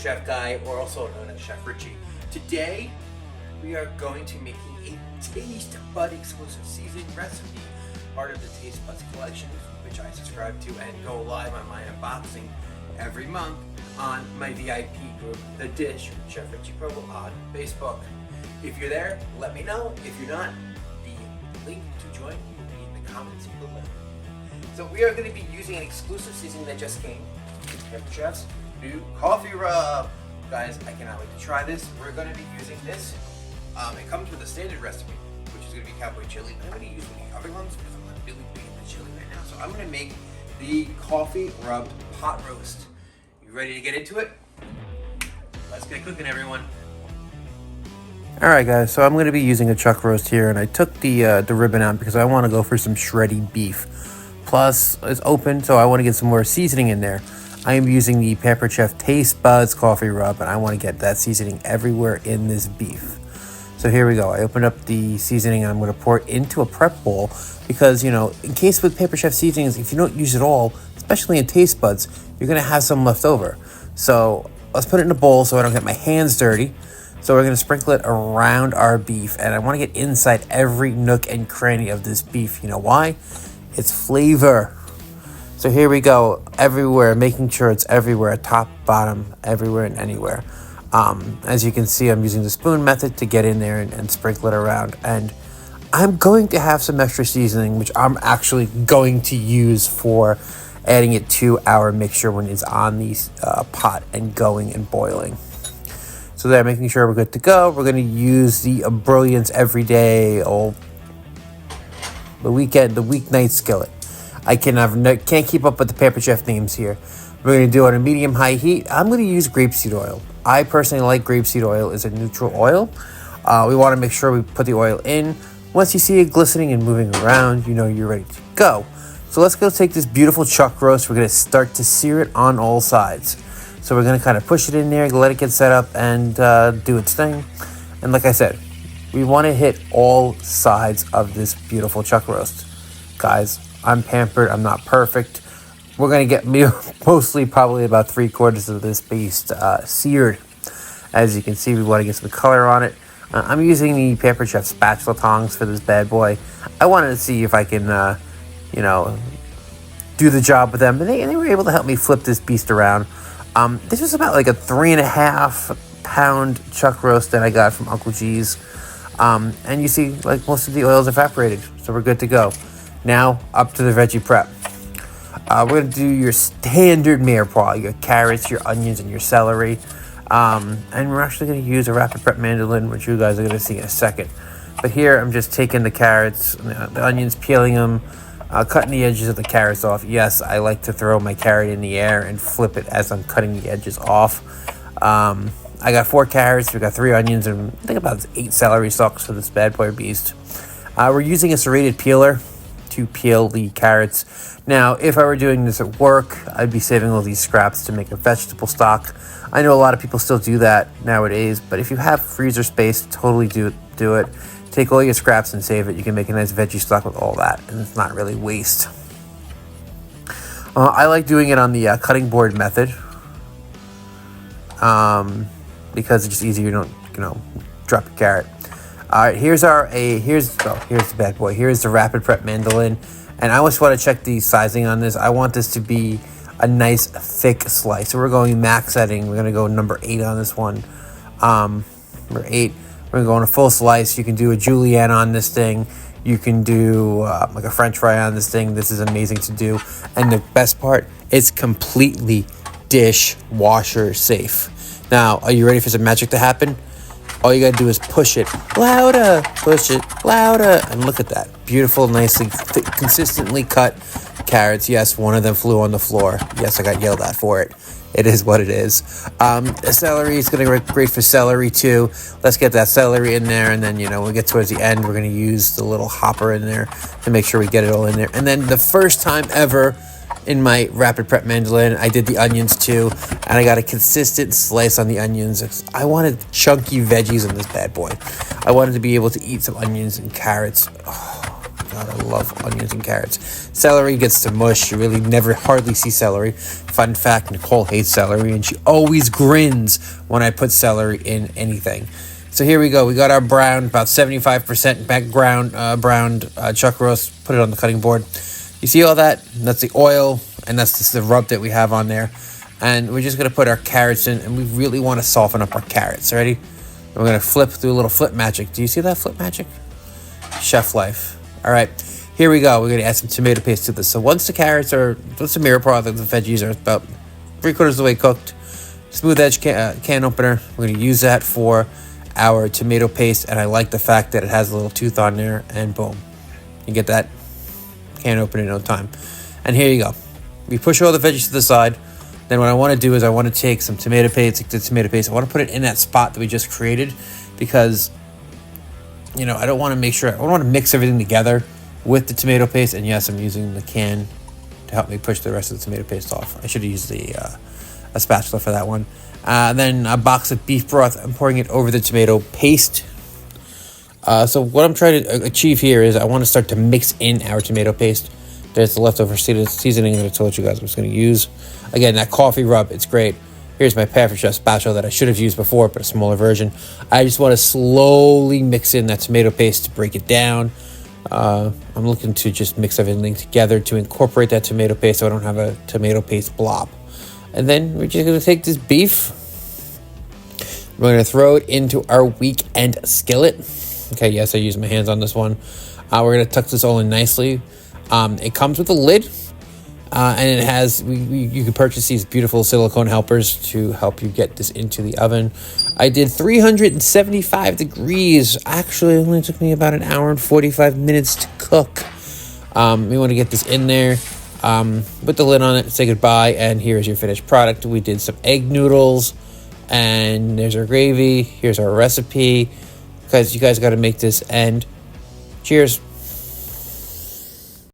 Chef Guy, or also known as Chef Richie. Today, we are going to be making a Taste Bud exclusive seasoning recipe, part of the Taste Buds collection, which I subscribe to and go live on my unboxing every month on my VIP group, The Dish, Chef Richie Provo on Facebook. If you're there, let me know. If you're not, the link to join will be in the comments below. So we are going to be using an exclusive seasoning that just came. Pepper Chef's new coffee rub. Guys, I cannot wait to try this. We're going to be using this. It comes with a standard recipe, which is going to be cowboy chili. I'm going to use one of the other ones because I'm not really big into chili right now. So I'm going to make the coffee rubbed pot roast. You ready to get into it? Let's get cooking, everyone. Alright guys, so I'm going to be using a chuck roast here, and I took the ribbon out because I want to go for some shreddy beef. Plus, it's open, so I want to get some more seasoning in there. I am using the Pepper Chef Taste Buds coffee rub, and I want to get that seasoning everywhere in this beef. So here we go. I opened up the seasoning, and I'm going to pour it into a prep bowl because, you know, in case with Pepper Chef seasonings, if you don't use it all, especially in Taste Buds, you're going to have some left over. So let's put it in a bowl so I don't get my hands dirty. So we're going to sprinkle it around our beef, and I want to get inside every nook and cranny of this beef. You know why? It's flavor. So here we go, everywhere, making sure it's everywhere, top, bottom, everywhere and anywhere. As you can see, I'm using the spoon method to get in there and sprinkle it around. And I'm going to have some extra seasoning, which I'm actually going to use for adding it to our mixture when it's on the pot and going and boiling. So there, making sure we're good to go. We're going to use the Brilliance Everyday, the weeknight skillet. I can't keep up with the Pepper Chef names here. We're going to do it on a medium-high heat. I'm going to use grapeseed oil. I personally like grapeseed oil. It's a neutral oil. We want to make sure we put the oil in. Once you see it glistening and moving around, you know you're ready to go. So let's go take this beautiful chuck roast. We're going to start to sear it on all sides. So we're going to kind of push it in there, let it get set up, and do its thing. And like I said, we want to hit all sides of this beautiful chuck roast. Guys, I'm pampered. I'm not perfect. We're going to get mostly probably about 3/4 of this beast seared. As you can see, we want to get some color on it. I'm using the Pepper Chef spatula tongs for this bad boy. I wanted to see if I can, do the job with them. And they were able to help me flip this beast around. This was about like a 3.5 pound chuck roast that I got from Uncle G's. And you see, like, most of the oil's evaporated, so we're good to go. Now, up to the veggie prep. We're going to do your standard mirepoix, your carrots, your onions, and your celery. And we're actually going to use a rapid prep mandolin, which you guys are going to see in a second. But here, I'm just taking the carrots, the onions, peeling them, cutting the edges of the carrots off. Yes, I like to throw my carrot in the air and flip it as I'm cutting the edges off. I got 4 carrots, we got 3 onions, and I think about 8 celery stalks for this bad boy beast. We're using a serrated peeler to peel the carrots. Now, if I were doing this at work, I'd be saving all these scraps to make a vegetable stock. I know a lot of people still do that nowadays, but if you have freezer space, totally do it. Take all your scraps and save it. You can make a nice veggie stock with all that, and it's not really waste. I like doing it on the cutting board method because it's just easier. You don't, drop your carrot. All right, here's the bad boy. Here's the rapid prep mandolin, and I always want to check the sizing on this. I want this to be a nice thick slice. So we're going max setting. We're gonna go number 8 on this one. Number 8. We're gonna go on a full slice. You can do a julienne on this thing. You can do like a French fry on this thing. This is amazing to do, and the best part, it's completely dishwasher safe. Now, are you ready for some magic to happen? All you gotta do is push it louder, and look at that. Beautiful, nicely, consistently cut carrots. Yes, one of them flew on the floor. Yes, I got yelled at for it. It is what it is. The celery is gonna be great for celery too. Let's get that celery in there, and then, when we get towards the end, we're gonna use the little hopper in there to make sure we get it all in there. And then the first time ever in my rapid prep mandolin, I did the onions too, and I got a consistent slice on the onions. I wanted chunky veggies in this bad boy. I wanted to be able to eat some onions and carrots. Oh, God, I love onions and carrots. Celery gets to mush. You really never hardly see celery. Fun fact, Nicole hates celery, and she always grins when I put celery in anything. So here we go. We got our brown, about 75% background browned chuck roast. Put it on the cutting board. You see all that? That's the oil, and that's just the rub that we have on there. And we're just going to put our carrots in, and we really want to soften up our carrots. Ready? We're going to do a little flip magic. Do you see that flip magic? Chef life. All right, here we go. We're going to add some tomato paste to this. So once the carrots are, once the mirror product, the veggies are about 3/4 of the way cooked, smooth edge can opener. We're going to use that for our tomato paste, and I like the fact that it has a little tooth on there, and boom, you get that can opener in no time. And here you go. We push all the veggies to the side. Then what I want to do is I want to take some tomato paste, I want to put it in that spot that we just created, because, you know, I want to mix everything together with the tomato paste. And yes, I'm using the can to help me push the rest of the tomato paste off. I should have used a spatula for that one. Then a box of beef broth. I'm pouring it over the tomato paste. So what I'm trying to achieve here is I want to start to mix in our tomato paste. There's the leftover seasoning that I told you guys I was going to use. Again, that coffee rub, it's great. Here's my Panther Chef spatula that I should have used before, but a smaller version. I just want to slowly mix in that tomato paste to break it down. I'm looking to just mix everything together to incorporate that tomato paste so I don't have a tomato paste blob. And then we're just going to take this beef. We're going to throw it into our weekend skillet. Okay, yes, I used my hands on this one. We're going to tuck this all in nicely. It comes with a lid, and it has, you can purchase these beautiful silicone helpers to help you get this into the oven. I did 375 degrees. Actually, it only took me about an hour and 45 minutes to cook. We want to get this in there, put the lid on it, say goodbye, and here's your finished product. We did some egg noodles, and there's our gravy. Here's our recipe, because you guys got to make this, and cheers.